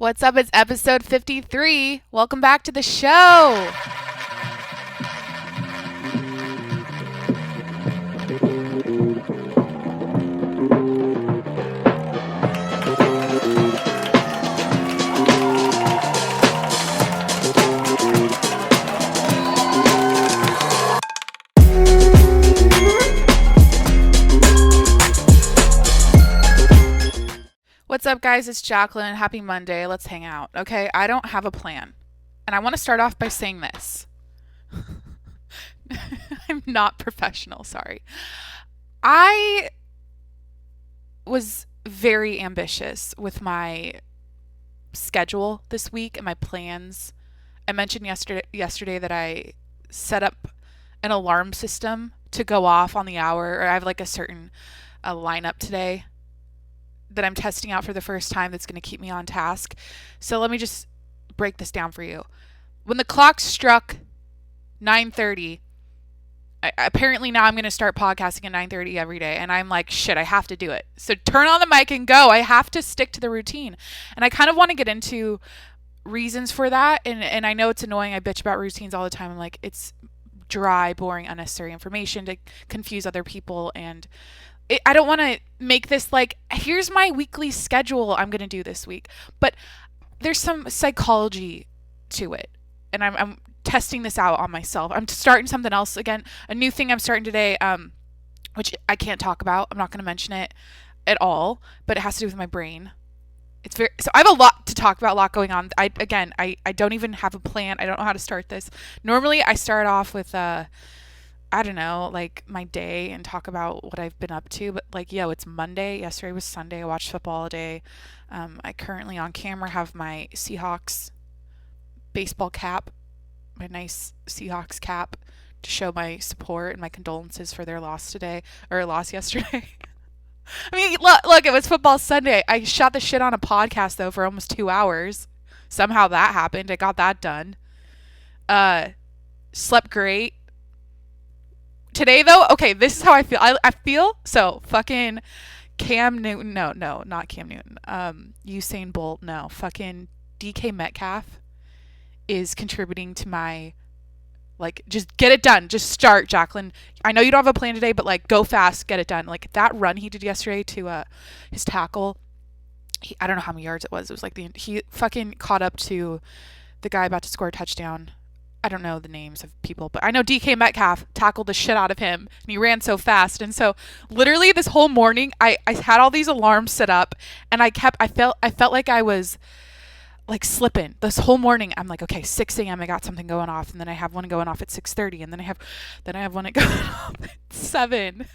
What's up? It's episode 53. Welcome back to the show. What's up, guys? It's Jacqueline. Happy Monday. Let's hang out. Okay, I don't have a plan. And I want to start off by saying this. I'm not professional, sorry. I was very ambitious with my schedule this week and my plans. I mentioned yesterday that I set up an alarm system to go off on the hour, or I have like a certain lineup today that I'm testing out for the first time that's going to keep me on task. So let me just break this down for you. When the clock struck 9:30, apparently now I'm going to start podcasting at 9:30 every day, and I'm like, shit, I have to do it. So turn on the mic and go. I have to stick to the routine. And I kind of want to get into reasons for that, and I know it's annoying. I bitch about routines all the time. I'm like, it's dry, boring, unnecessary information to confuse other people, and I don't want to make this like, here's my weekly schedule I'm going to do this week. But there's some psychology to it. And I'm testing this out on myself. I'm starting something else again. A new thing I'm starting today, which I can't talk about. I'm not going to mention it at all. But it has to do with my brain. So I have a lot to talk about, a lot going on. I don't even have a plan. I don't know how to start this. Normally I start off with I don't know, like my day and talk about what I've been up to. But like, it's Monday. Yesterday was Sunday. I watched football all day. I currently on camera have my Seahawks baseball cap, my nice Seahawks cap, to show my support and my condolences for their loss yesterday. I mean, look, it was football Sunday. I shot the shit on a podcast though for almost 2 hours. Somehow that happened. I got that done. Slept great. Today, though, okay, this is how I feel. I feel so fucking Cam Newton. No, not Cam Newton. Usain Bolt. No, fucking DK Metcalf is contributing to my, like, just get it done. Just start, Jacqueline. I know you don't have a plan today, but like, go fast, get it done. Like that run he did yesterday to his tackle. I don't know how many yards it was. It was like he fucking caught up to the guy about to score a touchdown. I don't know the names of people, but I know DK Metcalf tackled the shit out of him, and he ran so fast. And so literally this whole morning, I had all these alarms set up, and I felt like I was like slipping this whole morning. I'm like, okay, 6 a.m. I got something going off, and then I have one going off at 6:30, and then I have one going off at 7.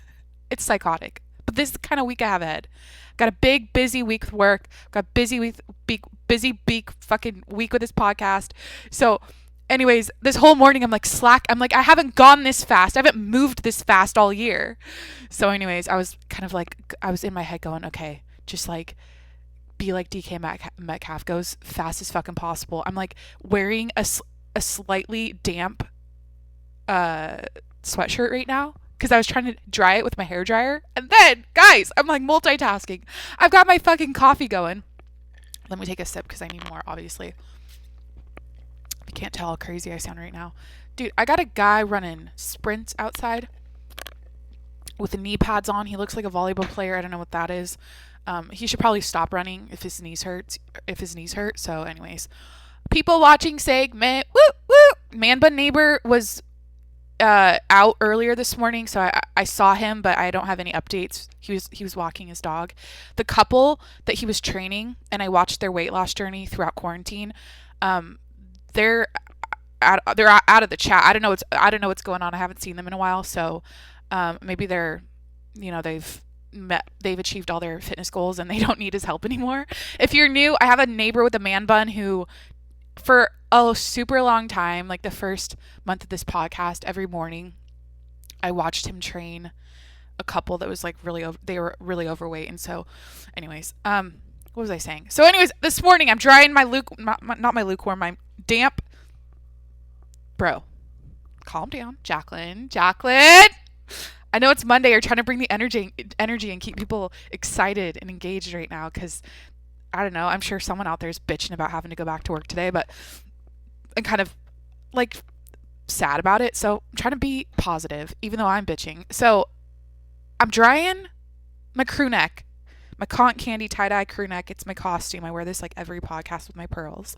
It's psychotic. But this is the kind of week I have ahead. Got a big, busy week with work. Got busy fucking week with this podcast. So anyways, this whole morning I'm like slack. I'm like, I haven't gone this fast. I haven't moved this fast all year. So anyways, I was kind of like, I was in my head going, okay, just like be like DK Metcalf, goes fast as fucking possible. I'm like wearing a slightly damp sweatshirt right now because I was trying to dry it with my hair dryer. And then, guys, I'm like multitasking. I've got my fucking coffee going. Let me take a sip because I need more, obviously. You can't tell how crazy I sound right now. Dude, I got a guy running sprints outside with the knee pads on. He looks like a volleyball player. I don't know what that is. He should probably stop running if his knees hurt. So anyways, people watching segment. Woo woo. Man bun neighbor was out earlier this morning, so I saw him, but I don't have any updates. He was walking his dog. The couple that he was training, and I watched their weight loss journey throughout quarantine. They're out of the chat. I don't know what's going on. I haven't seen them in a while, so maybe they've achieved all their fitness goals and they don't need his help anymore. If you're new, I have a neighbor with a man bun who, for a super long time, like the first month of this podcast, every morning I watched him train a couple that was like they were really overweight. And so anyways, what was I saying? So anyways, this morning I'm drying my my damp. Bro, calm down. Jacqueline. I know it's Monday. You're trying to bring the energy and keep people excited and engaged right now because I don't know. I'm sure someone out there is bitching about having to go back to work today, but I'm kind of like sad about it. So I'm trying to be positive, even though I'm bitching. So I'm drying my crew neck, my cotton candy tie-dye crew neck. It's my costume. I wear this like every podcast with my pearls.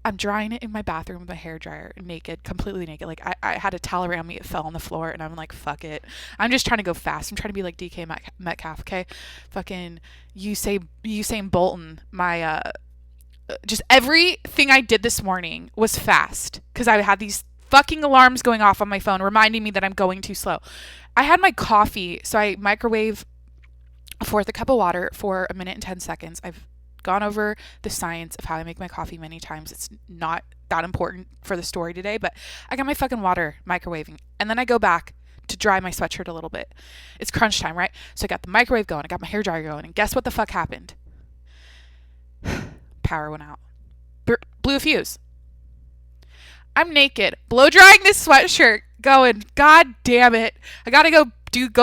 I'm drying it in my bathroom with my hair dryer, naked, completely naked. Like I had a towel around me, it fell on the floor, and I'm like, fuck it. I'm just trying to go fast. I'm trying to be like DK Metcalf, okay? Fucking Usain Bolton. My just everything I did this morning was fast because I had these fucking alarms going off on my phone reminding me that I'm going too slow. I had my coffee, so I microwave a fourth a cup of water for 1 minute and 10 seconds. I've gone over the science of how I make my coffee many times. It's not that important for the story today, but I got my fucking water microwaving, and then I go back to dry my sweatshirt a little bit. It's crunch time, right? So I got the microwave going, I got my hair dryer going, and guess what the fuck happened? Power went out. Blew a fuse. I'm naked, blow drying this sweatshirt, going, God damn it. I gotta go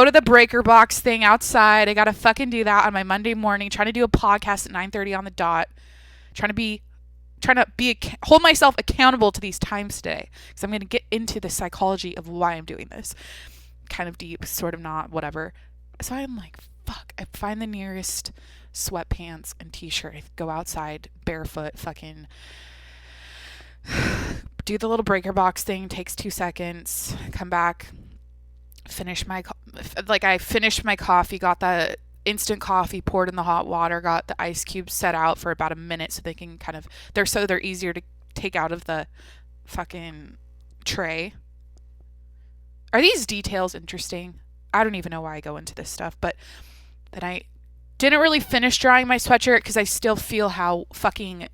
to the breaker box thing outside. I gotta fucking do that on my Monday morning, trying to do a podcast at 9:30 on the dot. Trying to hold myself accountable to these times today, because I'm gonna get into the psychology of why I'm doing this. Kind of deep, sort of not, whatever. So I'm like, fuck. I find the nearest sweatpants and t-shirt. I go outside barefoot, fucking do the little breaker box thing, takes 2 seconds, come back, I finished my coffee, got the instant coffee poured in the hot water, got the ice cubes set out for about a minute so they can they're easier to take out of the fucking tray. Are these details interesting? I don't even know why I go into this stuff, but then I didn't really finish drying my sweatshirt because I still feel how fucking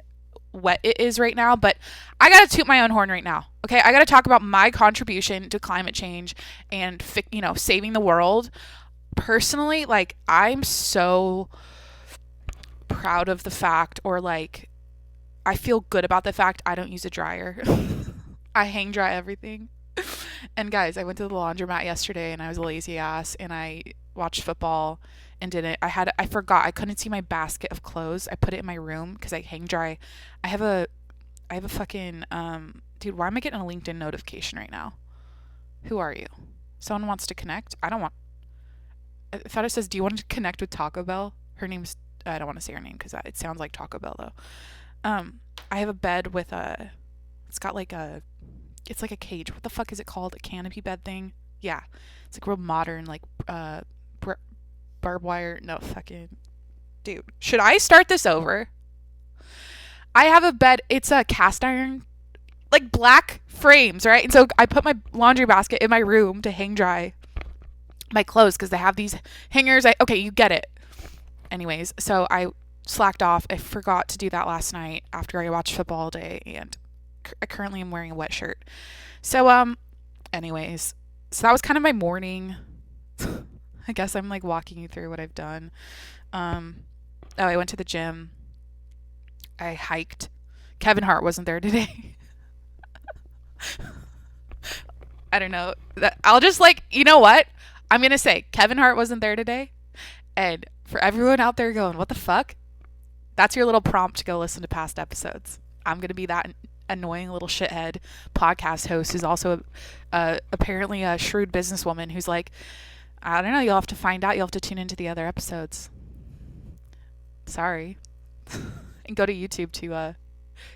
wet it is right now, but I gotta toot my own horn right now. Okay, I gotta talk about my contribution to climate change and saving the world. Personally, like, I'm so proud of the fact, or like, I feel good about the fact I don't use a dryer. I hang dry everything. And guys, I went to the laundromat yesterday and I was a lazy ass and I watched football and didn't. I forgot. I couldn't see my basket of clothes. I put it in my room because I hang dry. I have a fucking dude, why am I getting a LinkedIn notification right now? Who are you? Someone wants to connect? I thought it says, do you want to connect with Taco Bell? Her name's, I don't want to say her name because it sounds like Taco Bell though. I have a bed with it's like a cage. What the fuck is it called? A canopy bed thing? Yeah. It's like real modern, like barbed wire. No, fucking dude. Should I start this over? I have a bed. It's a cast iron, like black frames, right? And so I put my laundry basket in my room to hang dry my clothes because they have these hangers. Okay, you get it. Anyways, so I slacked off. I forgot to do that last night after I watched football all day, and I currently am wearing a wet shirt. So anyways, so that was kind of my morning. I guess I'm like walking you through what I've done. I went to the gym. I hiked. Kevin Hart wasn't there today. I don't know. I'll just you know what? I'm going to say Kevin Hart wasn't there today. And for everyone out there going, what the fuck? That's your little prompt to go listen to past episodes. I'm going to be that annoying little shithead podcast host who's also apparently a shrewd businesswoman who's like, I don't know, you'll have to find out. You'll have to tune into the other episodes. Sorry. And go to YouTube to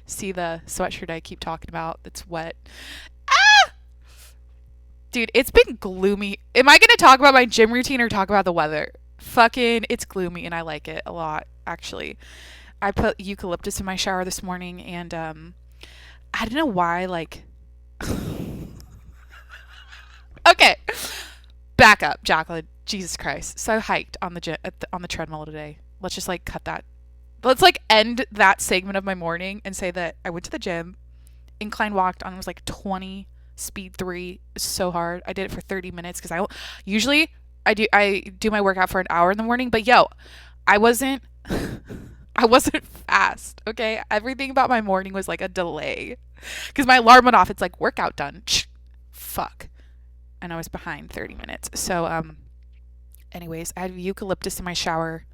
see the sweatshirt I keep talking about that's wet. Ah! Dude, it's been gloomy. Am I going to talk about my gym routine or talk about the weather? Fucking, it's gloomy and I like it a lot, actually. I put eucalyptus in my shower this morning and I don't know why, okay. Back up, Jacqueline. Jesus Christ. So I hiked on the treadmill today. Let's just cut that. Let's end that segment of my morning and say that I went to the gym, incline walked on, it was 20, speed 3, so hard. I did it for 30 minutes because I do my workout for an hour in the morning, but I wasn't fast, okay? Everything about my morning was a delay because my alarm went off. It's workout done. Fuck. And I was behind 30 minutes. So anyways, I had eucalyptus in my shower.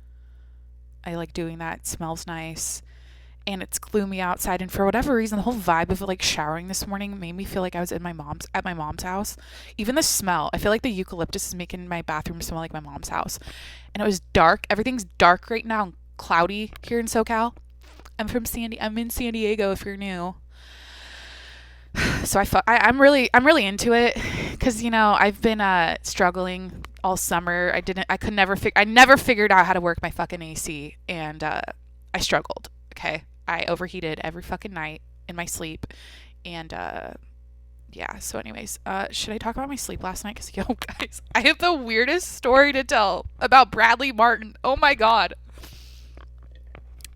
I like doing that. It smells nice. And it's gloomy outside, and for whatever reason the whole vibe of like showering this morning made me feel like I was in my mom's at my mom's house. Even the smell, I feel like the eucalyptus is making my bathroom smell like my mom's house. And it was dark. Everything's dark right now and cloudy here in SoCal. I'm in San Diego if you're new. So I'm really into it cuz I've been struggling all summer. I never figured out how to work my fucking AC, and I struggled. Okay. I overheated every fucking night in my sleep. And yeah, so anyways, should I talk about my sleep last night? Cuz yo guys, I have the weirdest story to tell about Bradley Martin. Oh my god.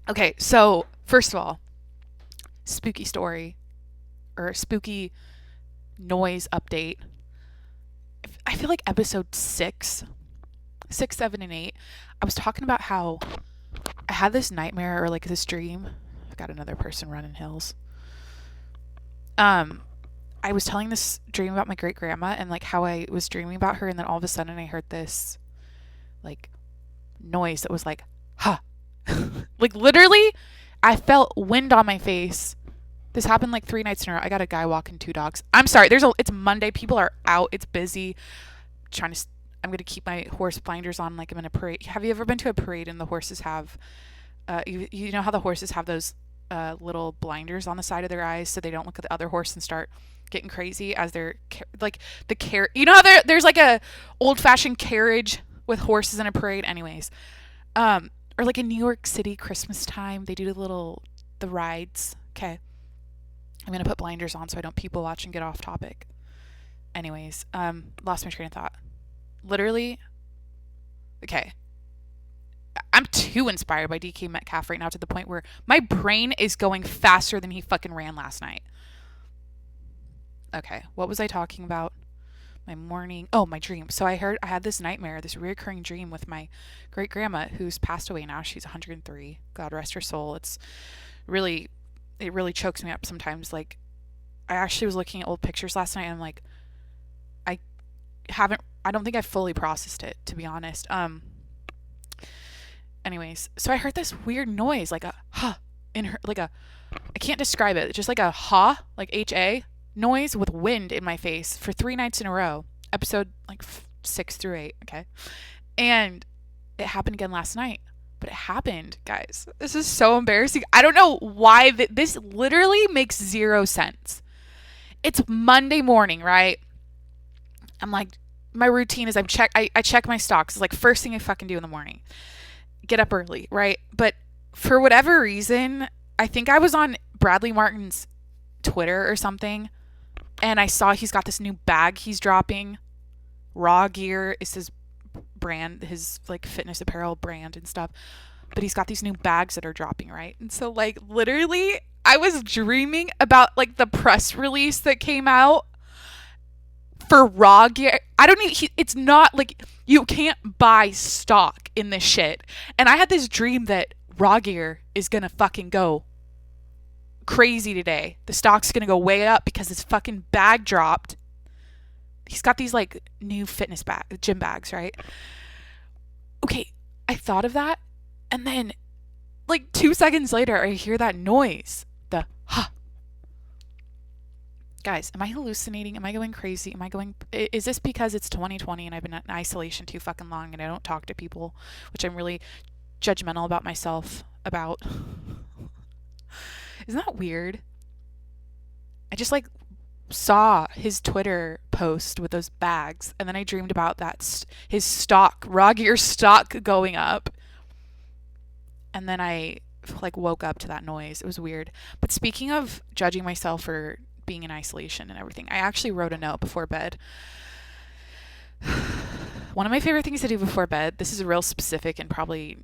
Okay, so first of all, spooky story or spooky noise update. I feel like episode 6, 7, and 8, I was talking about how I had this nightmare or like this dream. I've got another person running hills. I was telling this dream about my great grandma and like how I was dreaming about her, and then all of a sudden I heard this like noise that was like, huh. Like literally, I felt wind on my face. This happened like 3 nights in a row. I got a guy walking 2 dogs. I'm sorry. It's Monday. People are out. It's busy. I'm gonna keep my horse blinders on like I'm in a parade. Have you ever been to a parade and the horses have, you know how the horses have those little blinders on the side of their eyes so they don't look at the other horse and start getting crazy as they're like the car. You know how there's like a old fashioned carriage with horses in a parade. Anyways, or like in New York City Christmas time they do the rides. Okay. I'm gonna put blinders on so I don't people watch and get off topic. Anyways, lost my train of thought. Literally, okay. I'm too inspired by DK Metcalf right now to the point where my brain is going faster than he fucking ran last night. Okay, what was I talking about? My dream. So I had this nightmare, this recurring dream with my great grandma who's passed away now. She's 103. God rest her soul. It really chokes me up sometimes. Like, I actually was looking at old pictures last night and I'm like, I don't think I fully processed it, to be honest. Anyways, so I heard this weird noise, like a huh in her, I can't describe it, just like a ha, like H-A noise with wind in my face for 3 nights in a row. Episode like 6 through 8, okay? And it happened again last night. But it happened, guys. This is so embarrassing. I don't know why this literally makes 0 sense. It's Monday morning, right? I'm like, my routine is I check my stocks. It's like first thing I fucking do in the morning. Get up early, right? But for whatever reason, I think I was on Bradley Martin's Twitter or something, and I saw he's got this new bag he's dropping. Raw Gear is his brand, his like fitness apparel brand and stuff. But he's got these new bags that are dropping, right? And so like literally I was dreaming about like the press release that came out for Raw Gear. It's not like you can't buy stock in this shit. And I had this dream that Raw Gear is gonna fucking go crazy today. The stock's gonna go way up because his fucking bag dropped. He's got these like new gym bags, right? Okay, I thought of that, and then like 2 seconds later I hear that noise. The huh. Guys, am I hallucinating? Am I going crazy? Is this because it's 2020 and I've been in isolation too fucking long and I don't talk to people, which I'm really judgmental about myself about? Isn't that weird? I just like saw his Twitter post with those bags, and then I dreamed about his stock, Raw Gear stock going up, and then I like woke up to that noise. It was weird. But speaking of judging myself for being in isolation and everything, I actually wrote a note before bed. One of my favorite things to do before bed, this is real specific and probably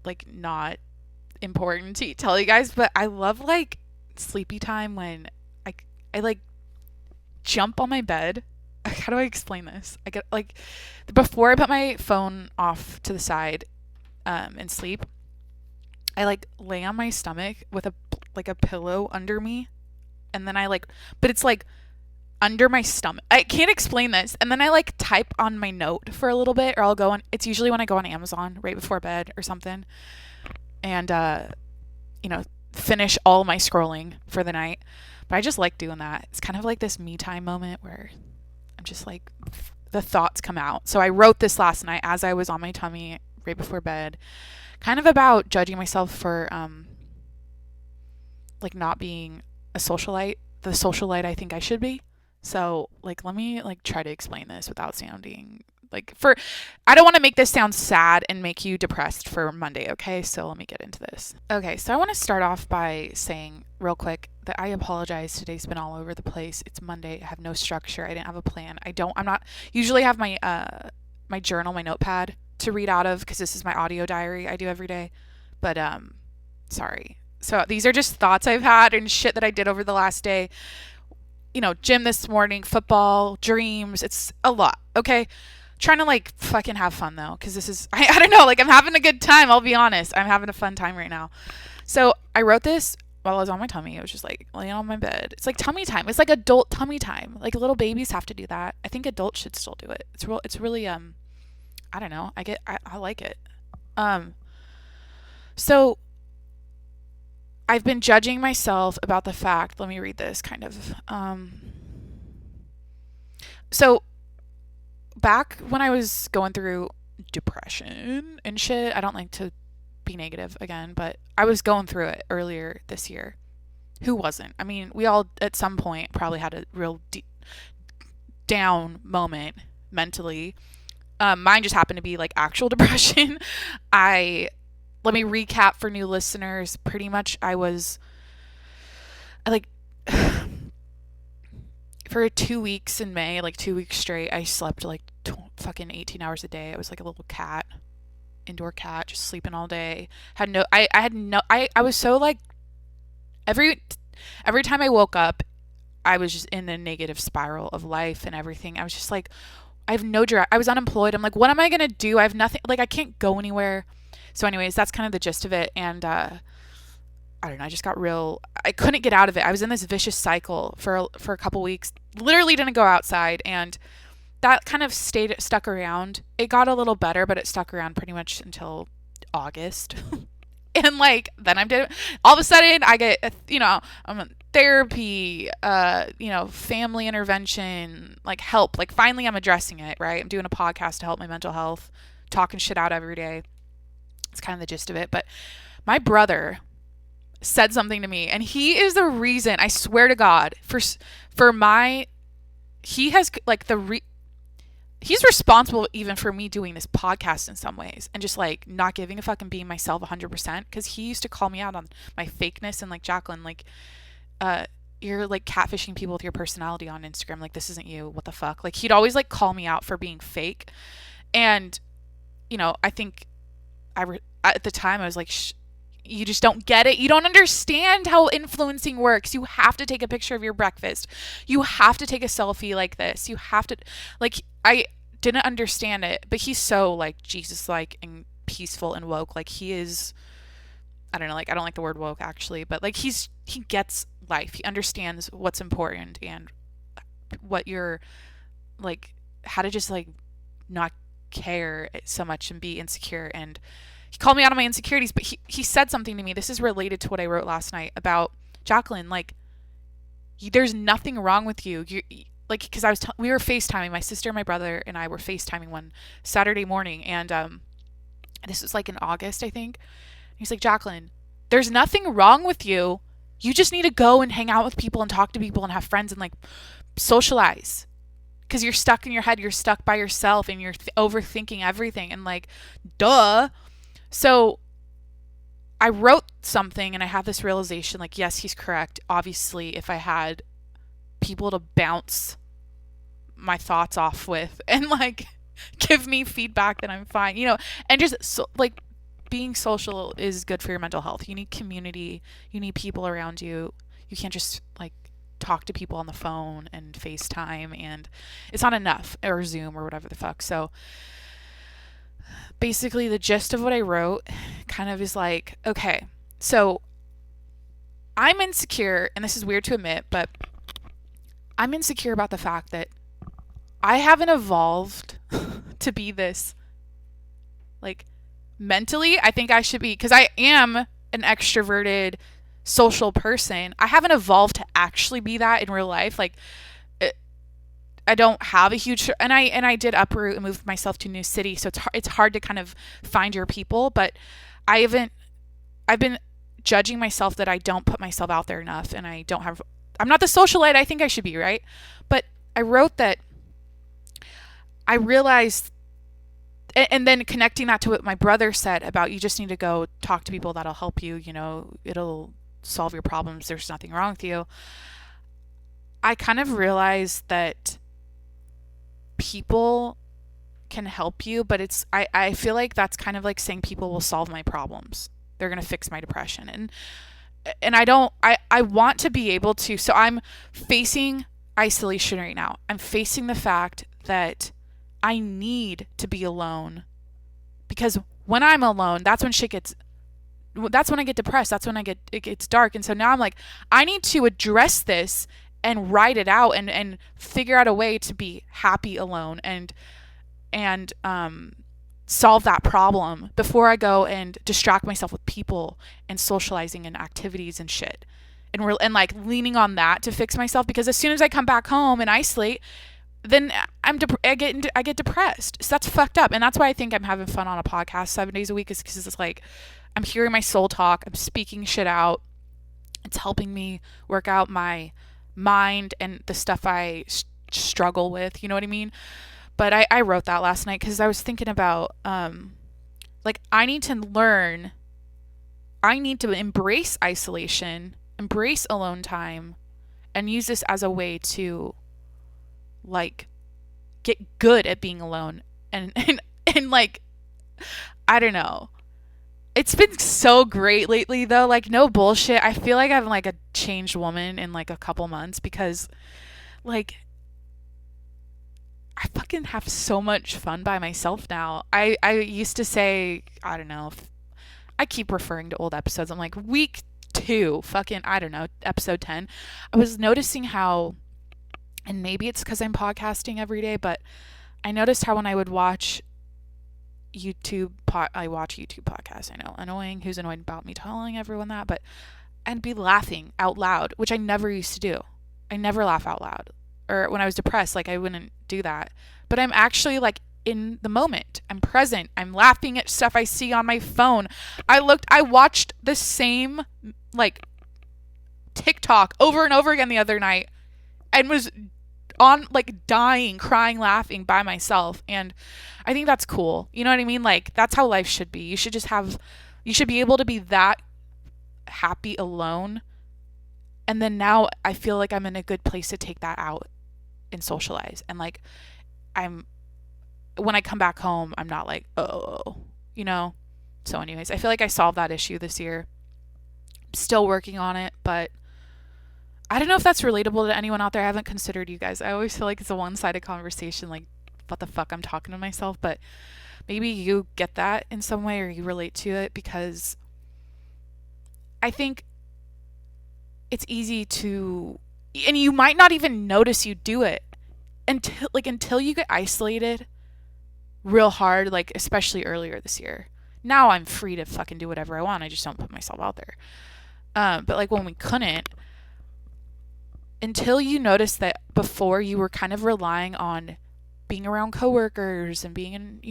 like not important to tell you guys, but I love like sleepy time when I like jump on my bed. How do I explain this? I get like before I put my phone off to the side and sleep, I like lay on my stomach with a pillow under me, and then but it's like under my stomach. I can't explain this. And then I like type on my note for a little bit, or it's usually when I go on Amazon right before bed or something. and finish all my scrolling for the night. But I just like doing that. It's kind of like this me time moment where I'm just like the thoughts come out. So I wrote this last night as I was on my tummy right before bed, kind of about judging myself for like not being a socialite, the socialite I think I should be. So like let me like try to explain this without sounding like for I don't want to make this sound sad and make you depressed for Monday, okay? So let me get into this. Okay, so I want to start off by saying real quick that I apologize. Today's been all over the place. It's Monday. I have no structure. I didn't have a plan. I'm not usually have my my journal, my notepad to read out of because this is my audio diary I do every day. But sorry. So these are just thoughts I've had and shit that I did over the last day. Gym this morning, football, dreams. It's a lot, okay? Trying to like fucking have fun though, because this is, I don't know, like I'm having a good time. I'll be honest. I'm having a fun time right now. So I wrote this while I was on my tummy. I was just like laying on my bed. It's like tummy time. It's like adult tummy time. Like little babies have to do that. I think adults should still do it. It's really, I don't know. I like it. So I've been judging myself about the fact, let me read this kind of. So back when I was going through depression and shit, I don't like to be negative again, but I was going through it earlier this year. Who wasn't? I mean, we all at some point probably had a real down moment mentally. Mine just happened to be like actual depression. Let me recap for new listeners. Pretty much I like for 2 weeks in May, like 2 weeks straight, I slept like fucking 18 hours a day. I was like a little cat, indoor cat, just sleeping all day. I was so like every time I woke up, I was just in a negative spiral of life and everything. I was just like, I have no direct. I was unemployed. I'm like, what am I gonna do? I have nothing. Like I can't go anywhere. So, anyways, that's kind of the gist of it. And I don't know. I just got real. I couldn't get out of it. I was in this vicious cycle for a couple weeks. Literally didn't go outside, and that kind of stuck around. It got a little better, but it stuck around pretty much until August. And like then I'm doing. All of a sudden, I get I'm in therapy, family intervention, like help. Like finally, I'm addressing it. Right, I'm doing a podcast to help my mental health, talking shit out every day. It's kind of the gist of it. But my brother said something to me, and he is the reason, I swear to God, he has like he's responsible even for me doing this podcast in some ways and just like not giving a fuck and being myself 100%, because he used to call me out on my fakeness and like, Jacqueline, like you're like catfishing people with your personality on Instagram, like this isn't you, what the fuck. Like he'd always like call me out for being fake. And I think at the time I was like, you just don't get it. You don't understand how influencing works. You have to take a picture of your breakfast. You have to take a selfie like this. You have to, like, I didn't understand it, but he's so like Jesus-like and peaceful and woke. Like he is, I don't know, like I don't like the word woke actually, but like he gets life. He understands what's important and what you're like, how to just like not care so much and be insecure. And he called me out on my insecurities, but he said something to me. This is related to what I wrote last night about Jacqueline. Like, there's nothing wrong with you. You like, because we were FaceTiming. My sister, my brother, and I were FaceTiming one Saturday morning, and this was like in August, I think. He's like, Jacqueline, there's nothing wrong with you. You just need to go and hang out with people and talk to people and have friends and like socialize. Because you're stuck in your head. You're stuck by yourself and you're overthinking everything. And like, duh. So I wrote something and I had this realization, like, yes, he's correct. Obviously, if I had people to bounce my thoughts off with and like give me feedback that I'm fine, and just like being social is good for your mental health. You need community. You need people around you. You can't just like talk to people on the phone and FaceTime, and it's not enough, or Zoom or whatever the fuck. So basically the gist of what I wrote kind of is like, okay, so I'm insecure, and this is weird to admit, but I'm insecure about the fact that I haven't evolved to be this like mentally, I think I should be, because I am an extroverted social person. I haven't evolved to actually be that in real life. Like, I don't have a huge, and I did uproot and move myself to a new city, so it's hard to kind of find your people. But I haven't. I've been judging myself that I don't put myself out there enough, and I'm not the socialite I think I should be, right? But I wrote that I realized, and then connecting that to what my brother said about you just need to go talk to people that'll help you. It'll solve your problems. There's nothing wrong with you. I kind of realized that people can help you, but I feel like that's kind of like saying people will solve my problems. They're going to fix my depression. And I want to be able to, so I'm facing isolation right now. I'm facing the fact that I need to be alone, because when I'm alone, that's when I get depressed. That's when it gets dark. And so now I'm like, I need to address this and write it out and figure out a way to be happy alone and solve that problem before I go and distract myself with people and socializing and activities and shit. And like leaning on that to fix myself, because as soon as I come back home and isolate, then I get depressed. So that's fucked up. And that's why I think I'm having fun on a podcast 7 days a week, is because it's like I'm hearing my soul talk, I'm speaking shit out. It's helping me work out my mind and the stuff I struggle with, you know what I mean? But I wrote that last night because I was thinking about like I need to embrace isolation, embrace alone time, and use this as a way to like get good at being alone and like, I don't know. It's been so great lately though, like no bullshit. I feel like I'm like a changed woman in like a couple months, because like I fucking have so much fun by myself now. I used to say, I don't know, I keep referring to old episodes. I'm like, week 2, fucking, I don't know, episode 10. I was noticing how, and maybe it's because I'm podcasting every day, but I noticed how when I would watch I watch YouTube podcasts. I know, annoying. Who's annoyed about me telling everyone that? But I'd be laughing out loud, which I never used to do. I never laugh out loud. Or when I was depressed, like I wouldn't do that. But I'm actually like in the moment. I'm present. I'm laughing at stuff I see on my phone. I watched the same like TikTok over and over again the other night and was on like dying, crying, laughing by myself. And I think that's cool. You know what I mean? Like that's how life should be. You should be able to be that happy alone. And then now I feel like I'm in a good place to take that out and socialize. And like when I come back home, I'm not like, oh, you know? So anyways, I feel like I solved that issue this year. I'm still working on it, but I don't know if that's relatable to anyone out there. I haven't considered you guys. I always feel like it's a one-sided conversation, like what the fuck, I'm talking to myself, but maybe you get that in some way or you relate to it, because I think it's easy to, and you might not even notice you do it until you get isolated real hard, like especially earlier this year. Now I'm free to fucking do whatever I want. I just don't put myself out there. But like when we couldn't, until you notice that before you were kind of relying on being around coworkers and being in,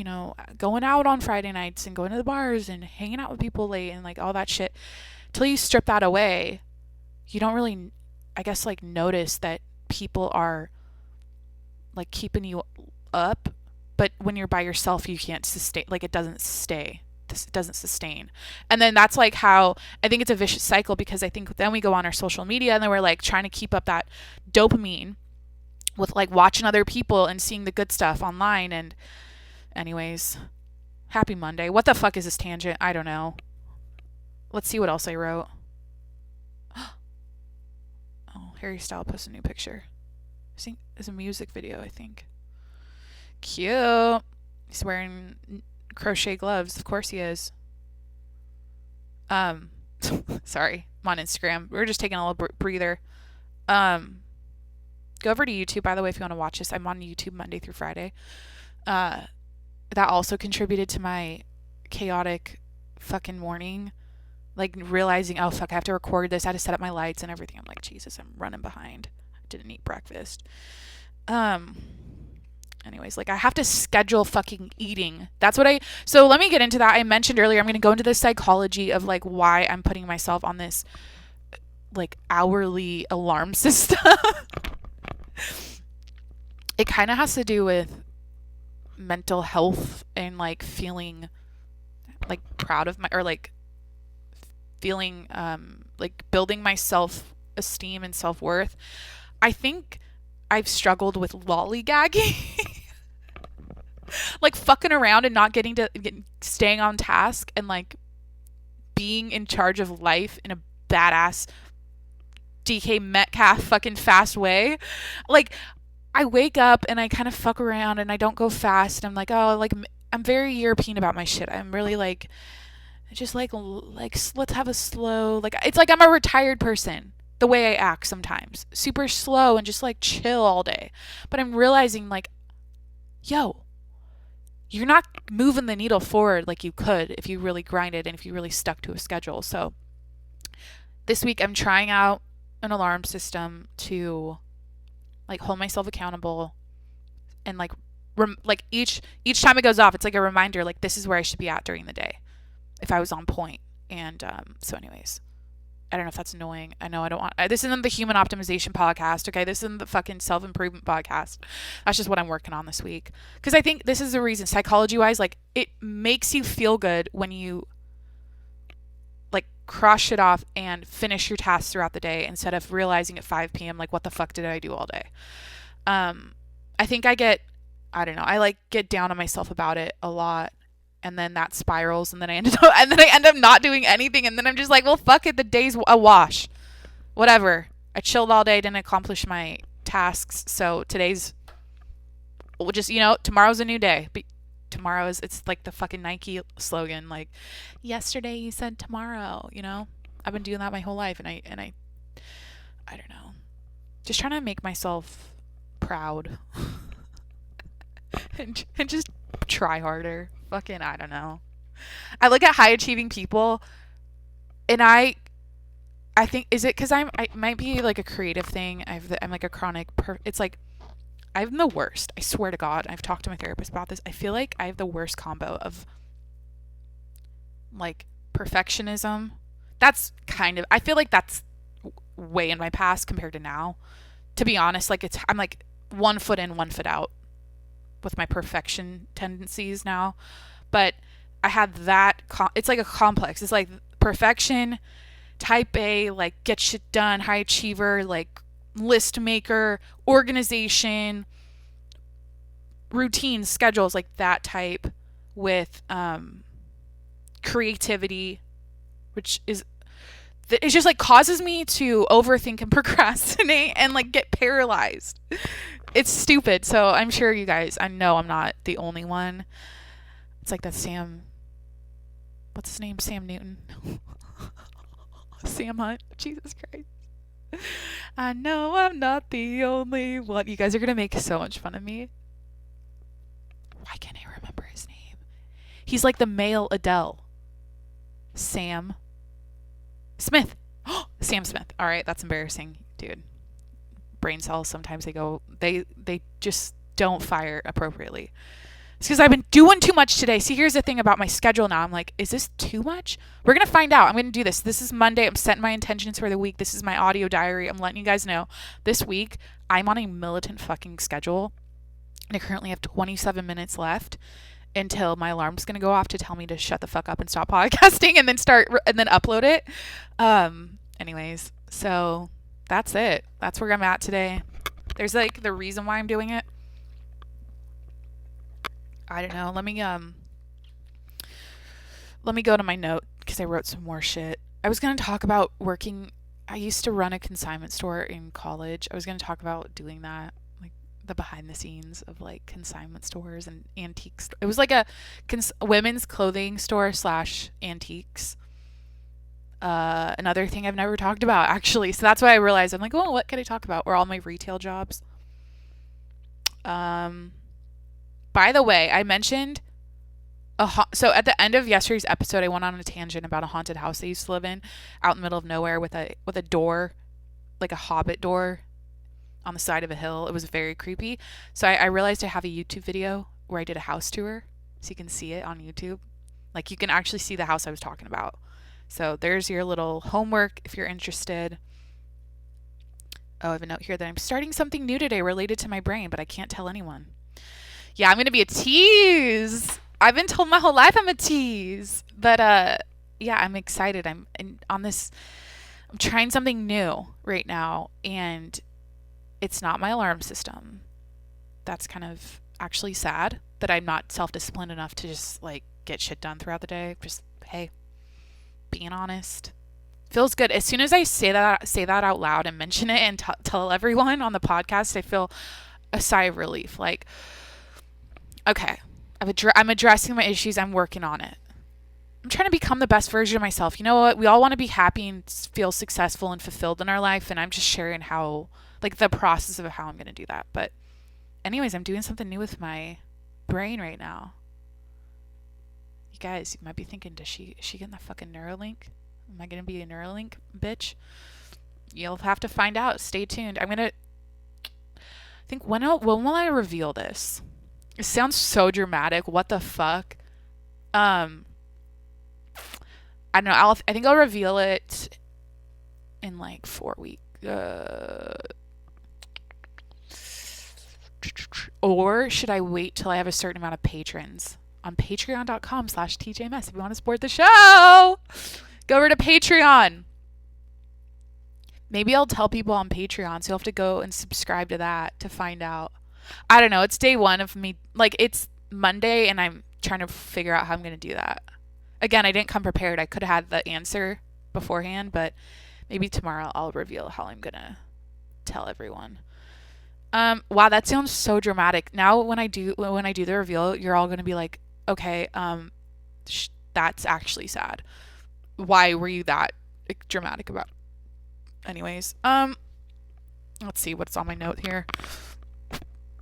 going out on Friday nights and going to the bars and hanging out with people late and like all that shit, till you strip that away, you don't really, I guess, like notice that people are like keeping you up. But when you're by yourself, you can't sustain, like it doesn't sustain. And then that's like how I think it's a vicious cycle, because I think then we go on our social media and then we're like trying to keep up that dopamine with like watching other people and seeing the good stuff online. And anyways, happy Monday. What the fuck is this tangent? I don't know. Let's see what else I wrote. Oh, Harry Styles posted a new picture. I think it's a music video, I think. Cute. He's wearing crochet gloves. Of course he is. Sorry. I'm on Instagram. We're just taking a little breather. Go over to YouTube, by the way, if you want to watch this. I'm on YouTube Monday through Friday. That also contributed to my chaotic fucking morning, like realizing, oh fuck, I have to record this. I had to set up my lights and everything. I'm like, Jesus, I'm running behind. I didn't eat breakfast. Um, Anyways, like I have to schedule fucking eating. So let me get into that. I mentioned earlier, I'm going to go into the psychology of like why I'm putting myself on this like hourly alarm system. It kind of has to do with mental health and like feeling like proud of or like feeling like building my self esteem and self worth. I think I've struggled with lollygagging. Like fucking around and not staying on task and like being in charge of life in a badass DK Metcalf fucking fast way. Like I wake up and I kind of fuck around and I don't go fast and I'm like, oh, like I'm very European about my shit. I'm really like just like let's have a slow, like it's like I'm a retired person the way I act sometimes. Super slow and just like chill all day. But I'm realizing like, yo, you're not moving the needle forward like you could if you really grinded and if you really stuck to a schedule. So this week I'm trying out an alarm system to like hold myself accountable and like like each time it goes off, it's like a reminder, like this is where I should be at during the day if I was on point. And so anyways, I don't know if that's annoying. I know I don't want... This isn't the human optimization podcast, okay? This isn't the fucking self-improvement podcast. That's just what I'm working on this week. Because I think this is the reason, psychology-wise, like, it makes you feel good when you, like, cross shit off and finish your tasks throughout the day instead of realizing at 5 p.m., like, what the fuck did I do all day? I think I like, get down on myself about it a lot. And then that spirals, and then I end up not doing anything, and then I'm just like, well, fuck it, the day's a wash. Whatever. I chilled all day, didn't accomplish my tasks, so today's just, tomorrow's a new day. It's like the fucking Nike slogan, like, yesterday you said tomorrow, I've been doing that my whole life, and I don't know. Just trying to make myself proud. and just try harder. Fucking, I don't know. I look at high achieving people and I think, is it because I might be like a creative thing. I'm like a chronic, it's like, I'm the worst. I swear to God. I've talked to my therapist about this. I feel like I have the worst combo of like perfectionism. I feel like that's way in my past compared to now. To be honest, like I'm like 1 foot in, 1 foot out with my perfection tendencies now. But I had that, it's like a complex. It's like perfection, type A, like get shit done, high achiever, like list maker, organization, routines, schedules, like that type, with creativity, which is, it just like causes me to overthink and procrastinate and like get paralyzed. It's stupid. So I'm sure you guys, I know I'm not the only one. It's like that what's his name? Sam Newton. Sam Hunt. Jesus Christ. I know I'm not the only one. You guys are going to make so much fun of me. Why can't I remember his name? He's like the male Adele. Sam Smith. Sam Smith. All right, that's embarrassing, dude. Brain cells, sometimes they just don't fire appropriately. It's because I've been doing too much today. See, here's the thing about my schedule now. I'm like, is this too much? We're going to find out. I'm going to do this. This is Monday. I'm setting my intentions for the week. This is my audio diary. I'm letting you guys know. This week, I'm on a militant fucking schedule. And I currently have 27 minutes left until my alarm's going to go off to tell me to shut the fuck up and stop podcasting and then upload it. Anyways, so that's it. That's where I'm at today. There's like the reason why I'm doing it. I don't know. Let me go to my note because I wrote some more shit. I was going to talk about working. I used to run a consignment store in college. I was going to talk about doing that, like the behind the scenes of like consignment stores and antiques. It was like a women's clothing store / antiques. Another thing I've never talked about, actually. So that's why I realized I'm like, oh, what can I talk about? Or all my retail jobs. By the way, I mentioned So at the end of yesterday's episode, I went on a tangent about a haunted house I used to live in, out in the middle of nowhere with a door, like a hobbit door, on the side of a hill. It was very creepy. So I realized I have a YouTube video where I did a house tour, so you can see it on YouTube. Like you can actually see the house I was talking about. So there's your little homework if you're interested. Oh, I have a note here that I'm starting something new today related to my brain, but I can't tell anyone. Yeah, I'm going to be a tease. I've been told my whole life I'm a tease. But yeah, I'm excited. I'm trying something new right now, and it's not my alarm system. That's kind of actually sad that I'm not self-disciplined enough to just like get shit done throughout the day. Just hey, being honest. Feels good. As soon as I say that out loud and mention it and tell everyone on the podcast, I feel a sigh of relief. Like, okay, I'm addressing my issues. I'm working on it. I'm trying to become the best version of myself. You know what? We all want to be happy and feel successful and fulfilled in our life. And I'm just sharing how, like, the process of how I'm going to do that. But anyways, I'm doing something new with my brain right now. You guys, you might be thinking, is she getting that fucking Neuralink? Am I going to be a Neuralink bitch? You'll have to find out. Stay tuned. I'm going to think, when will I reveal this? It sounds so dramatic. What the fuck? I don't know. I think I'll reveal it in like 4 weeks. Or should I wait till I have a certain amount of patrons on patreon.com/tjmss if you want to support the show? Go over to Patreon. Maybe I'll tell people on Patreon, so you'll have to go and subscribe to that to find out. I don't know. It's day one of me. Like, it's Monday, and I'm trying to figure out how I'm going to do that. Again, I didn't come prepared. I could have had the answer beforehand, but maybe tomorrow I'll reveal how I'm going to tell everyone. Wow, that sounds so dramatic. Now when I do the reveal, you're all going to be like, okay, that's actually sad. Why were you that dramatic about it? Anyways, let's see what's on my note here.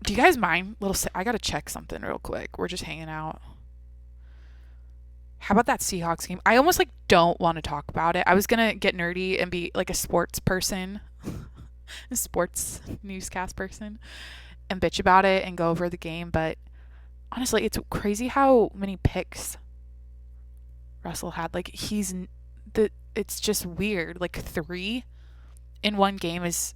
Do you guys mind? I gotta check something real quick. We're just hanging out. How about that Seahawks game? I almost like don't want to talk about it. I was gonna get nerdy and be like a sports person, a sports newscast person, and bitch about it and go over the game. But honestly, it's crazy how many picks Russell had. Like it's just weird. Like 3 in one game is.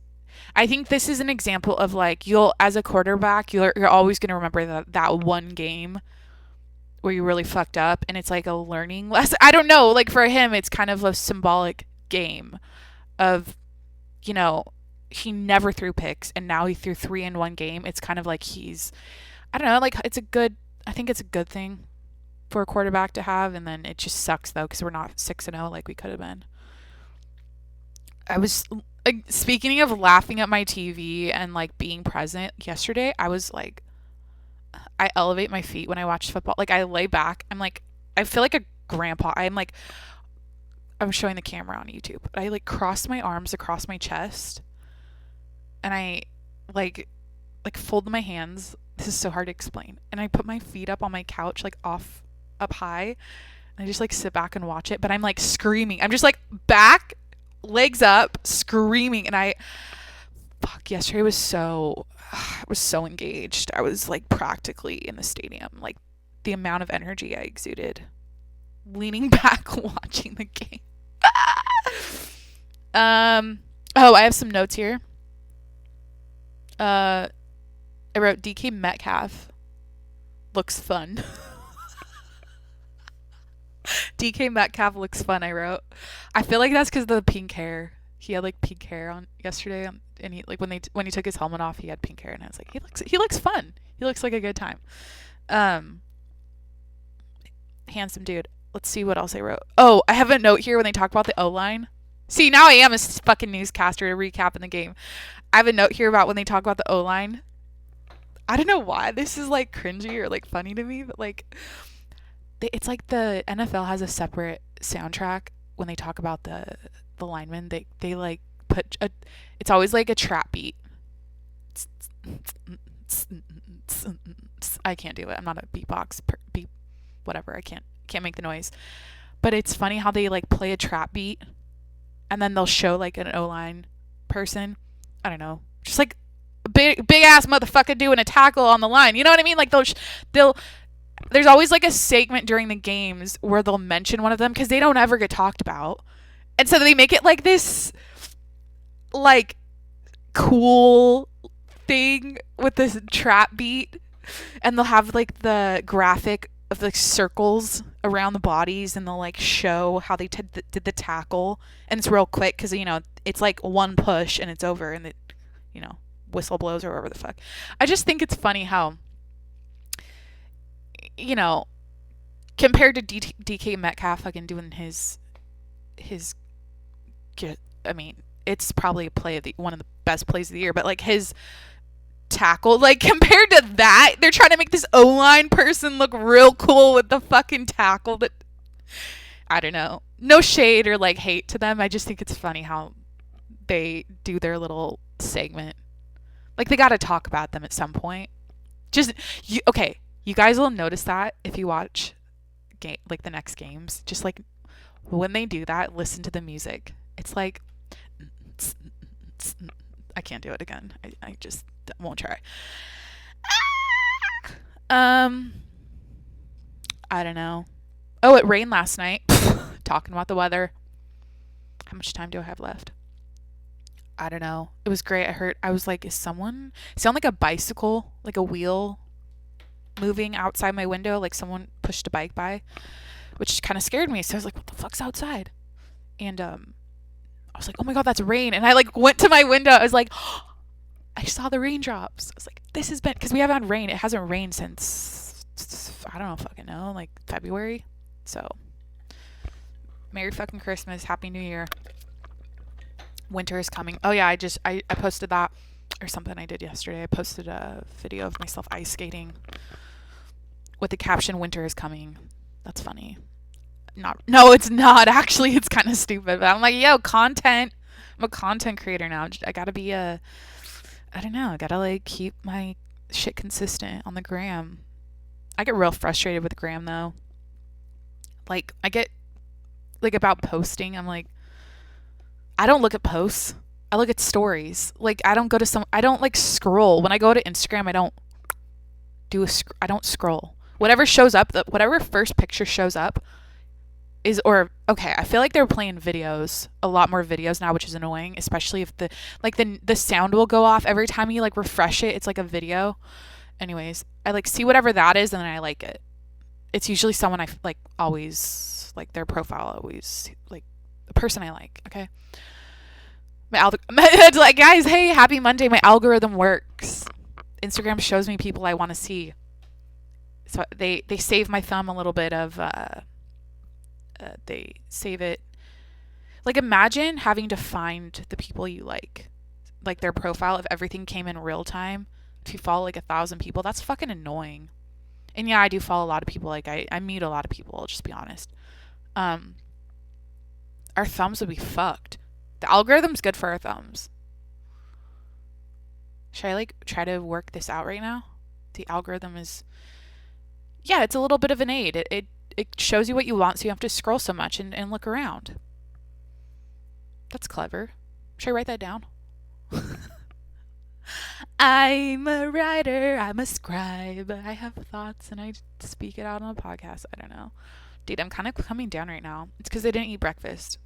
I think this is an example of like as a quarterback, you're always gonna remember that one game where you really fucked up, and it's like a learning lesson. I don't know. Like for him, it's kind of a symbolic game of, you know, he never threw picks, and now he threw 3 in one game. It's kind of like I don't know. Like I think it's a good thing for a quarterback to have, and then it just sucks though because we're not 6-0 like we could have been. I was speaking of laughing at my TV and like being present yesterday. I was like, I elevate my feet when I watch football. Like I lay back. I'm like, I feel like a grandpa. I'm showing the camera on YouTube. I like cross my arms across my chest, and I like fold my hands. This is so hard to explain. And I put my feet up on my couch, like up high, and I just like sit back and watch it. But I'm like screaming. I'm just like back, legs up, screaming. And yesterday was I was so engaged. I was like practically in the stadium. Like the amount of energy I exuded leaning back watching the game. I have some notes here. I wrote DK Metcalf looks fun. DK Metcalf looks fun, I wrote. I feel like that's because of the pink hair. He had like pink hair on yesterday, and he like when he took his helmet off, he had pink hair, and I was like, he looks fun. He looks like a good time. Handsome dude. Let's see what else I wrote. Oh, I have a note here when they talk about the O-line. See, now I am a fucking newscaster recapping the game. I have a note here about when they talk about the O-line. I don't know why this is like cringy or like funny to me, but like it's like the NFL has a separate soundtrack when they talk about the linemen. They like it's always like a trap beat. I can't do it. I'm not a beatbox whatever. I can't make the noise. But it's funny how they like play a trap beat and then they'll show like an O-line person. I don't know. Just like a big ass motherfucker doing a tackle on the line. You know what I mean? Like they'll there's always like a segment during the games where they'll mention one of them because they don't ever get talked about. And so they make it like this like cool thing with this trap beat, and they'll have like the graphic of like circles around the bodies, and they'll like show how they did the tackle, and it's real quick because it's like one push and it's over, and you know whistle blows or whatever the fuck. I just think it's funny how you know compared to DK Metcalf fucking doing his I mean, it's probably one of the best plays of the year, but like his tackle, like compared to that, they're trying to make this O-line person look real cool with the fucking tackle that, I don't know. No shade or like hate to them. I just think it's funny how they do their little segment. Like they got to talk about them at some point. Okay, you guys will notice that if you watch like the next games. Just like when they do that, listen to the music. It's like I can't do it again. I just won't try. I don't know. Oh, it rained last night. Talking about the weather. How much time do I have left? I don't know. It was great. I was like, is someone sound like a bicycle, like a wheel moving outside my window, like someone pushed a bike by, which kind of scared me. So I was like, what the fuck's outside? And I was like, oh my God, that's rain. And I like went to my window. I was like, oh, I saw the raindrops. I was like, this has been, because we haven't had rain. It hasn't rained since, I don't know, fucking know, like February. So, Merry fucking Christmas. Happy New Year. Winter is coming. Oh yeah, I posted that or something I did yesterday. I posted a video of myself ice skating with the caption, winter is coming. That's funny. No, it's not. Actually, it's kind of stupid. But I'm like, yo, content. I'm a content creator now. I gotta be I don't know. I gotta like keep my shit consistent on the gram. I get real frustrated with the gram though. Like I get like about posting. I'm like, I don't look at posts. I look at stories. Like I don't like scroll. When I go to Instagram, I don't scroll. Whatever shows up, whatever first picture shows up okay, I feel like they're playing videos, a lot more videos now, which is annoying, especially if the sound will go off every time you like refresh it. It's like a video. Anyways, I like see whatever that is and then I like it. It's usually someone I like always like their profile, always like a person I like, okay? It's like, guys, hey, happy Monday. My algorithm works. Instagram shows me people I want to see. So they save my thumb a little bit of they save it. Like imagine having to find the people you like their profile if everything came in real time. If you follow like 1,000 people, that's fucking annoying. And yeah, I do follow a lot of people. Like I meet a lot of people, I'll just be honest. Our thumbs would be fucked. The algorithm's good for our thumbs. Should I like try to work this out right now? The algorithm is, yeah, it's a little bit of an aid. It shows you what you want, so you have to scroll so much and look around. That's clever. Should I write that down? I'm a writer. I'm a scribe. I have thoughts and I speak it out on a podcast. I don't know. Dude, I'm kind of coming down right now. It's because I didn't eat breakfast.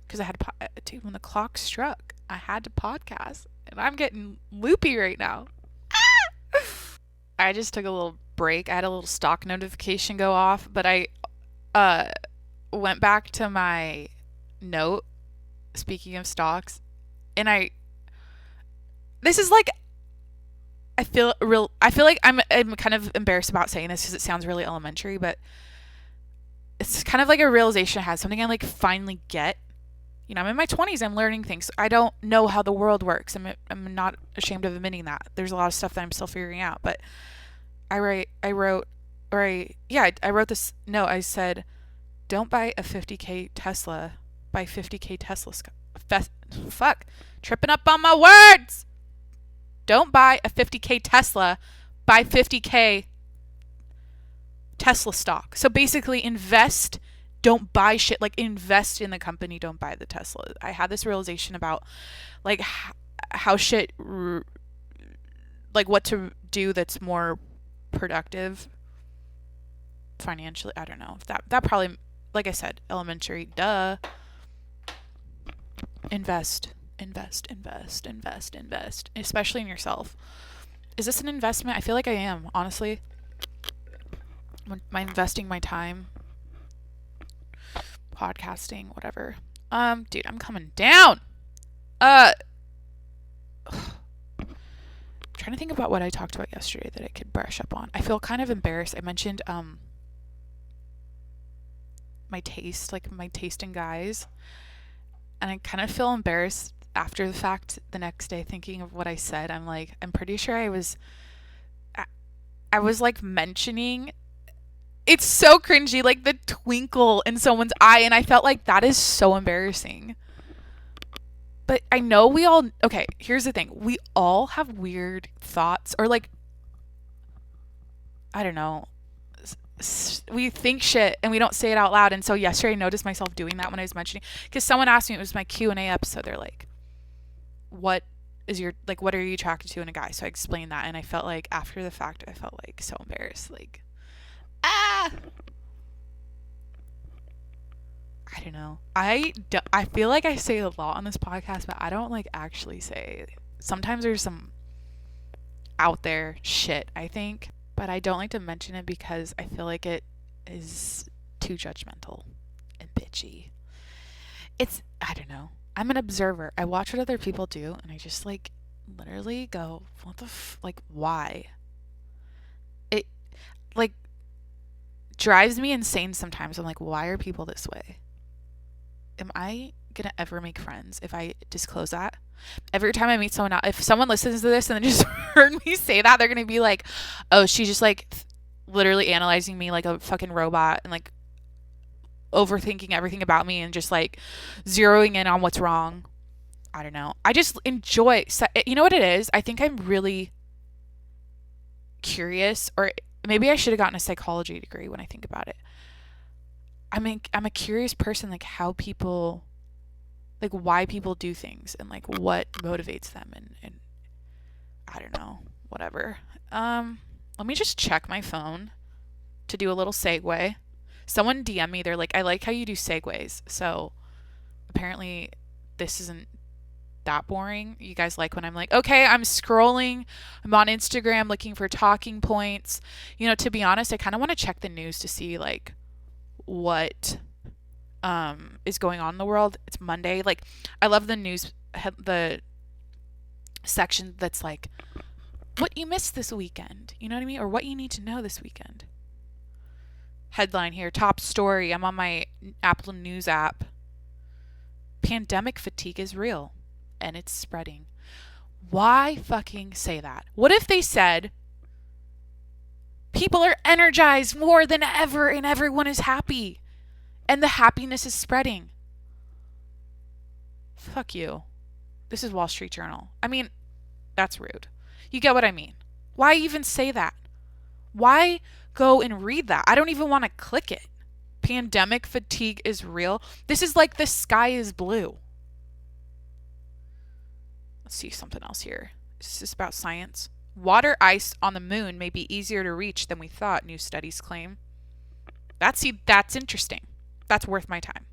Because I had dude, when the clock struck, I had to podcast. And I'm getting loopy right now. I just took a little break. I had a little stock notification go off, but I went back to my note, speaking of stocks, and this is like, I feel like I'm kind of embarrassed about saying this because it sounds really elementary, but it's kind of like a realization I had, something I like finally get. You know, I'm in my 20s, I'm learning things. I don't know how the world works. I'm not ashamed of admitting that. There's a lot of stuff that I'm still figuring out, but I wrote this note. I said, don't buy a 50K Tesla, buy 50K Tesla. Fuck. Tripping up on my words. Don't buy a 50K Tesla, buy 50K Tesla stock. So basically invest, don't buy shit. Like invest in the company, don't buy the Tesla. I had this realization about like how shit like what to do that's more productive financially. I don't know. That probably, like I said, elementary, duh. Invest, invest, invest, invest, invest, especially in yourself. Is this an investment? I feel like I am, honestly. Am I investing my time? Podcasting, whatever. Dude, I'm coming down. I'm trying to think about what I talked about yesterday that I could brush up on. I feel kind of embarrassed. I mentioned my taste in guys. And I kind of feel embarrassed after the fact the next day thinking of what I said. I'm like, I'm pretty sure I was like mentioning, it's so cringy, like the twinkle in someone's eye, and I felt like that is so embarrassing. But I know okay, here's the thing. We all have weird thoughts, or like, I don't know, we think shit and we don't say it out loud. And so yesterday I noticed myself doing that when I was mentioning, because someone asked me, it was my Q&A episode, they're like, what are you attracted to in a guy? So I explained that, and I felt like after the fact I felt like so embarrassed, like I don't know. I feel like I say a lot on this podcast, but I don't like actually say. Sometimes there's some out there shit, I think, but I don't like to mention it because I feel like it is too judgmental and bitchy. I don't know. I'm an observer. I watch what other people do, and I just like literally go, what the like, why? It like drives me insane sometimes. I'm like, why are people this way? Am I gonna ever make friends if I disclose that? Every time I meet someone else, if someone listens to this and then just heard me say that, they're gonna be like, oh, she's just like literally analyzing me like a fucking robot and like overthinking everything about me and just like zeroing in on what's wrong. I don't know. I just enjoy, you know what it is? I think I'm really curious, or maybe I should have gotten a psychology degree when I think about it. I'm a curious person, like how people, like why people do things and like what motivates them, and I don't know, whatever. Let me just check my phone to do a little segue. Someone DM me, they're like, I like how you do segues. So apparently this isn't that boring. You guys like when I'm like, okay, I'm scrolling, I'm on Instagram looking for talking points. You know, to be honest, I kind of want to check the news to see like what is going on in the world. It's Monday. Like, I love the news, the section that's like, what you missed this weekend. You know what I mean? Or what you need to know this weekend. Headline here, top story. I'm on my Apple News app. Pandemic fatigue is real and it's spreading. Why fucking say that? What if they said people are energized more than ever and everyone is happy and the happiness is spreading? Fuck you. This is Wall Street Journal. I mean, that's rude. You get what I mean? Why even say that? Why go and read that? I don't even want to click it. Pandemic fatigue is real. This is like the sky is blue. Let's see something else here. Is this about science? Water ice on the moon may be easier to reach than we thought, new studies claim. That's interesting. That's worth my time.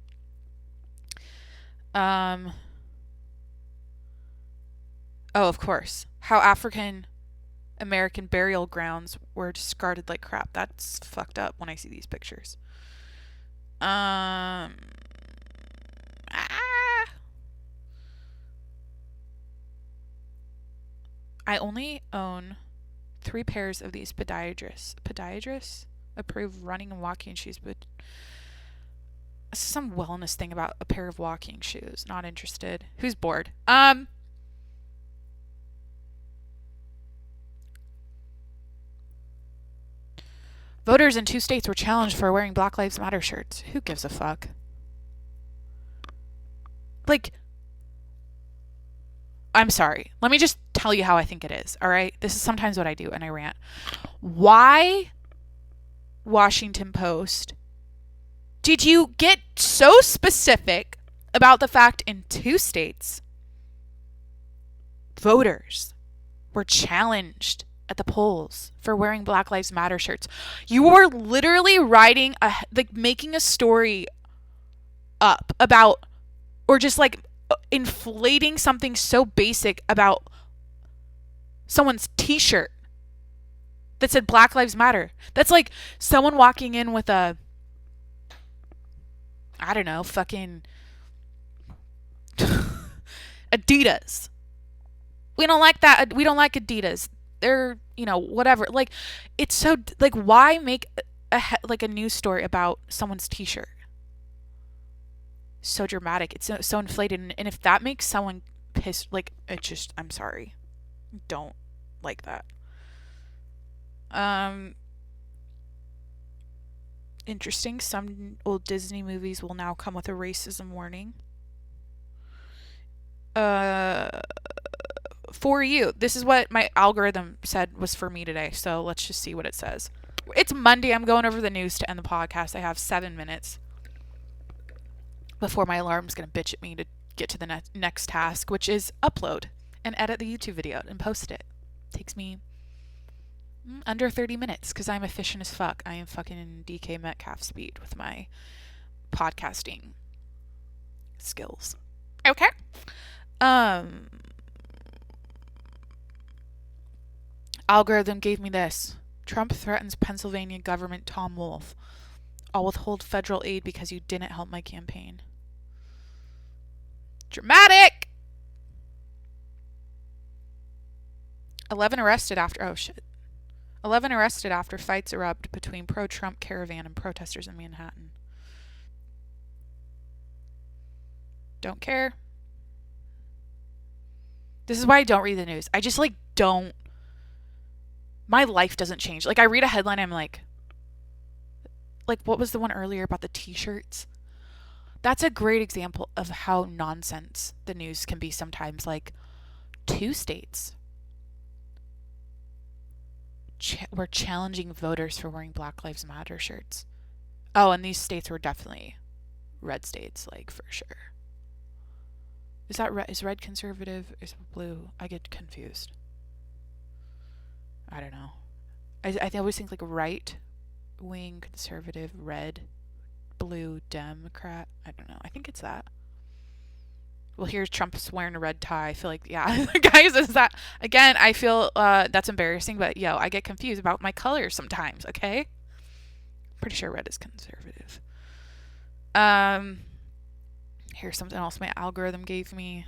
Oh, of course. How African American burial grounds were discarded like crap. That's fucked up when I see these pictures. I only own 3 pairs of these podiatrists approved running and walking shoes, but some wellness thing about a pair of walking shoes. Not interested. Who's bored? Voters in 2 states were challenged for wearing Black Lives Matter shirts. Who gives a fuck? Like, I'm sorry. Let me just tell you how I think it is, all right? This is sometimes what I do, and I rant. Why Washington Post, did you get so specific about the fact in 2 states voters were challenged at the polls for wearing Black Lives Matter shirts? You were literally writing making a story up about, or just like inflating something so basic about someone's t-shirt that said Black Lives Matter. That's like someone walking in with a, I don't know, fucking Adidas. We don't like that. We don't like Adidas. They're, whatever. Like, it's so, like, why make a news story about someone's t-shirt? So dramatic. It's so inflated. And if that makes someone pissed, like, it just, I'm sorry. Don't like that. Interesting. Some old Disney movies will now come with a racism warning. For you. This is what my algorithm said was for me today. So let's just see what it says. It's Monday. I'm going over the news to end the podcast. I have 7 minutes before my alarm's going to bitch at me to get to the next task, which is upload and edit the YouTube video and post it. Takes me under 30 minutes because I'm efficient as fuck. I am fucking DK Metcalf speed with my podcasting skills. Okay. Algorithm gave me this. Trump threatens Pennsylvania government Tom Wolf. I'll withhold federal aid because you didn't help my campaign. Dramatic! 11 arrested after... Oh, shit. 11 arrested after fights erupt between pro-Trump caravan and protesters in Manhattan. Don't care. This is why I don't read the news. I just, don't... My life doesn't change. I read a headline, I'm like, what was the one earlier about the t-shirts? That's a great example of how nonsense the news can be sometimes. 2 states were challenging voters for wearing Black Lives Matter shirts. Oh, and these states were definitely red states, for sure. Is that red? Is red conservative? Is blue? I get confused. I don't know. I always think right wing conservative, red, blue, Democrat. I don't know. I think it's that. Well, here's Trump's wearing a red tie. I feel like, yeah, guys, is that, again, I feel that's embarrassing, but I get confused about my colors sometimes, okay? Pretty sure red is conservative. Here's something else my algorithm gave me.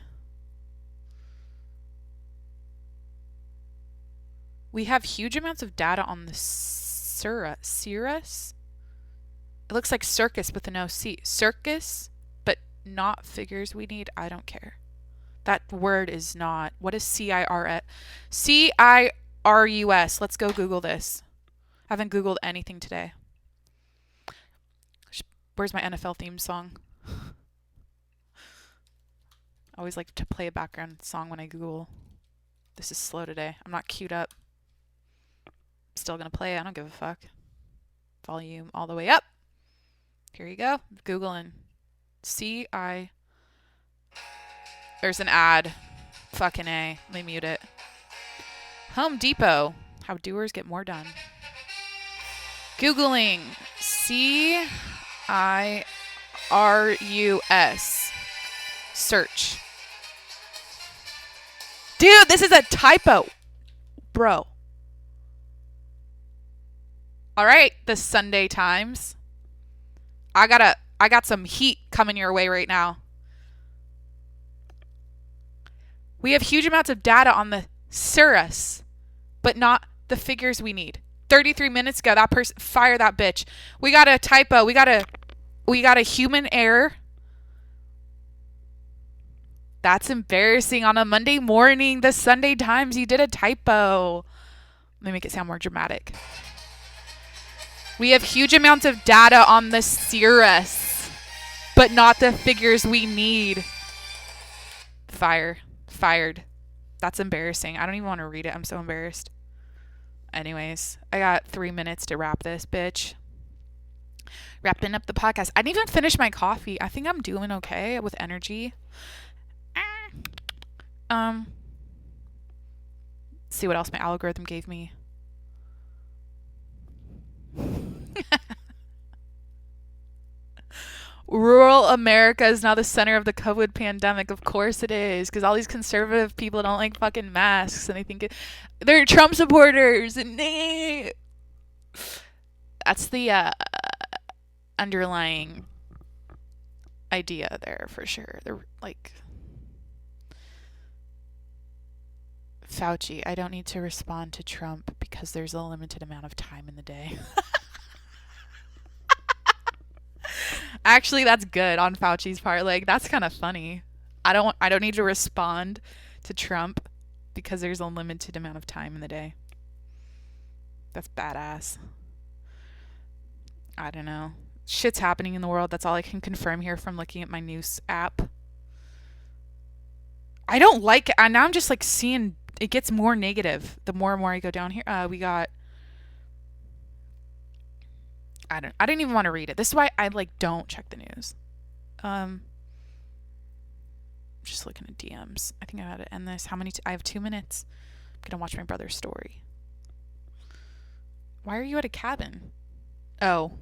We have huge amounts of data on the cirrus. It looks like circus with no C. Circus, but not figures we need. I don't care. That word is not. What is CIRS? CIRUS. Let's go Google this. I haven't Googled anything today. Where's my NFL theme song? I always like to play a background song when I Google. This is slow today. I'm not queued up. Still gonna play. I don't give a fuck. Volume all the way up. Here you go. Googling. There's an ad. Fucking A. Let me mute it. Home Depot. How doers get more done. Googling. CIRUS. Search. Dude, this is a typo. Bro. All right, the Sunday Times. I got some heat coming your way right now. We have huge amounts of data on the cirrus, but not the figures we need. 33 minutes ago, that person, fire that bitch. We got a typo. We got a human error. That's embarrassing on a Monday morning. The Sunday Times, you did a typo. Let me make it sound more dramatic. We have huge amounts of data on the cirrus, but not the figures we need. Fired. That's embarrassing. I don't even want to read it. I'm so embarrassed. Anyways, I got 3 minutes to wrap this, bitch. Wrapping up the podcast. I didn't even finish my coffee. I think I'm doing okay with energy. Um, see what else my algorithm gave me. Rural America is now the center of the COVID pandemic. Of course it is, because all these conservative people don't like fucking masks, and they think they're Trump supporters. And that's the underlying idea there for sure. They're like Fauci. I don't need to respond to Trump because there's a limited amount of time in the day. Actually, that's good on Fauci's part. Like, that's kind of funny. I don't need to respond to Trump because there's a limited amount of time in the day. That's badass. I don't know. Shit's happening in the world. That's all I can confirm here from looking at my news app. I don't like it. Now I'm just like seeing it gets more negative the more and more I go down here. We got I didn't even want to read it. This is why I like don't check the news. Just looking at DMs. I think I gotta end this. I have 2 minutes. I'm gonna watch my brother's story. Why are you at a cabin? Oh,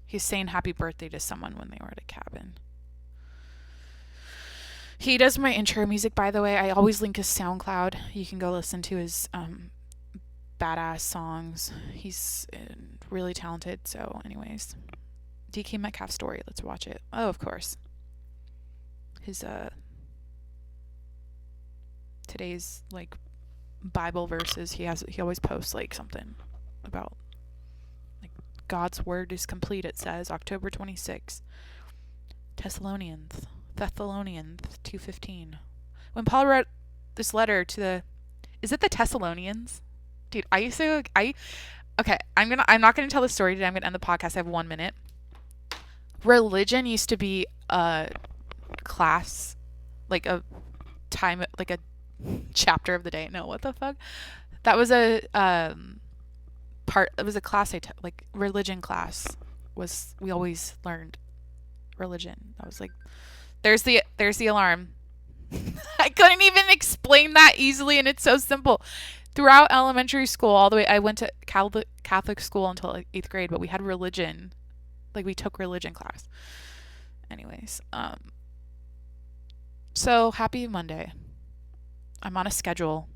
he's saying happy birthday to someone when they were at a cabin. He does my intro music, by the way. I always link his SoundCloud. You can go listen to his badass songs. He's really talented. So, anyways, DK Metcalf story. Let's watch it. Oh, of course. His today's like Bible verses. He always posts like something about like God's word is complete. It says October 26th. Thessalonians 2:15. When Paul wrote this letter to is it the Thessalonians? Dude, okay, I'm not gonna tell the story today. I'm gonna end the podcast. I have 1 minute. Religion used to be a class, like a time, like a chapter of the day. No, what the fuck? That was a part. It was a class I took, like religion class. We always learned religion. I was like, there's the alarm. I couldn't even explain that easily, and it's so simple. Throughout elementary school, all the way, I went to Catholic school until like 8th grade, but we had religion, like we took religion class. Anyways, so happy Monday. I'm on a schedule.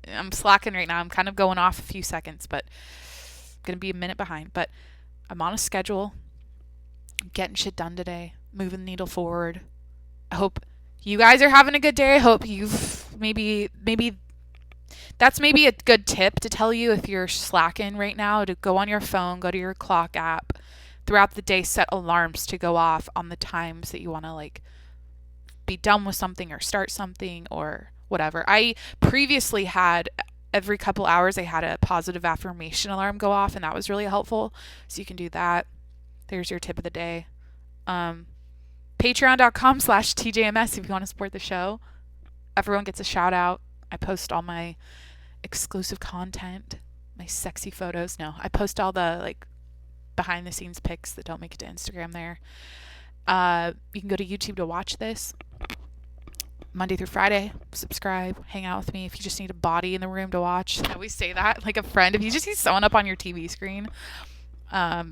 I'm slacking right now. I'm kind of going off a few seconds, but I'm gonna be a minute behind. But I'm on a schedule. Getting shit done today. Moving the needle forward. I hope you guys are having a good day. I hope you've maybe that's maybe a good tip to tell you if you're slacking right now, to go on your phone, go to your clock app. Throughout the day, set alarms to go off on the times that you want to like be done with something or start something or whatever. I previously had every couple hours I had a positive affirmation alarm go off, and that was really helpful. So you can do that. There's your tip of the day. Patreon.com/tjms if you want to support the show. Everyone gets a shout out. I post all my exclusive content, my sexy photos. No, I post all the like behind the scenes pics that don't make it to Instagram there. You can go to YouTube to watch this. Monday through Friday, subscribe, hang out with me. If you just need a body in the room to watch, I always say that, like a friend. If you just need someone up on your TV screen, I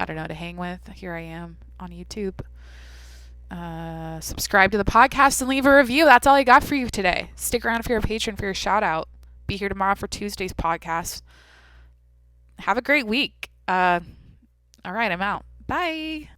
don't know, to hang with, here I am on YouTube. Subscribe to the podcast and leave a review. That's all I got for you today. Stick around if you're a patron for your shout out. Be here tomorrow for Tuesday's podcast. Have a great week. All right, I'm out. Bye.